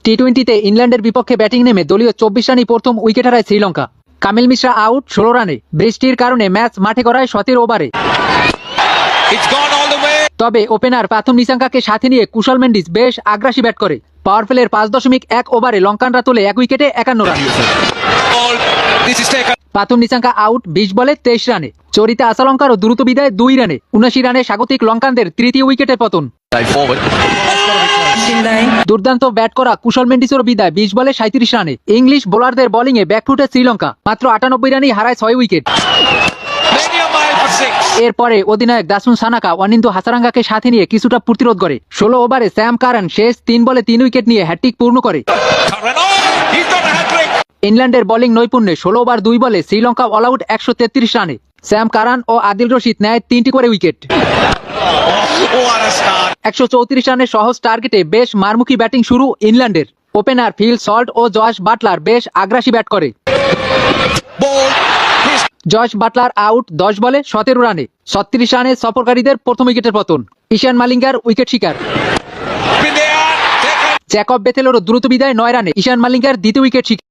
টি-20তে ইংল্যান্ডের বিপক্ষে ব্যাটিং নেমে দলীয় 24 রানই প্রথম উইকেট হারায় শ্রীলঙ্কা। কামিল মিশ্রা আউট 16 রানে। বৃষ্টির কারণে ম্যাচ মাঠে গড়ায় 17 ওভারে। তবে ওপেনার প্রাথম নিসাঙ্কাকে সাথে নিয়ে কুশল মেন্ডিস বেশ আগ্রাসী ব্যাট করে। পাওয়ার প্লের 5.1 ওভারে লঙ্কানরা তোলে 1 উইকেটে 51 রান। প্রাথম নিসাঙ্কা আউট 20 বলে 23 রানে। চরিতা আসালঙ্কারও দ্রুত বিদায় 2 রানে। 79 রানে স্বাগতিক লঙ্কানদের তৃতীয় উইকেটে পতন। দুর্দান্ত ব্যাট করা কুশল মেন্ডিসের বিদায় 20 বলে 37 রানে। ইংলিশ বোলারদের বোলিংয়ে ব্যাকফুটে শ্রীলঙ্কা, মাত্র 98 রানেই হারায় 6 উইকেট। এরপরে অধিনায়ক দাসুন সানাকা অনিন্দু হাসারাঙ্গাকে সাথে নিয়ে কিছুটা প্রতিরোধ করে। 16 ওভারে স্যাম কারান শেষ 3 বলে 3 উইকেট নিয়ে হ্যাট্রিক পূর্ণ করে। ইংল্যান্ডের বোলিং নৈপুণ্যে 16 ওভার 2 বলে শ্রীলঙ্কা অল আউট 133 রানে। স্যাম কারান ও আদিল রশিদ নেয় 3টি করে উইকেট। 134 রানের সহজ টার্গেটে বেশ মারমুখী ব্যাটিং শুরু ইংল্যান্ডের। ওপেনার ফিল সল্ট ও জশ বাটলার বেশ আগ্রাসী ব্যাট করে। জশ বাটলার আউট 10 বলে 17 রানে। 36 রানে সফরকারীদের প্রথম উইকেটের পতন। ঈশান মালিঙ্গার উইকেট শিকার। জ্যাকব বেথেলেরও দ্রুত বিদায় 9 রানে। ঈশান মালিঙ্গার দ্বিতীয় উইকেট শিকার।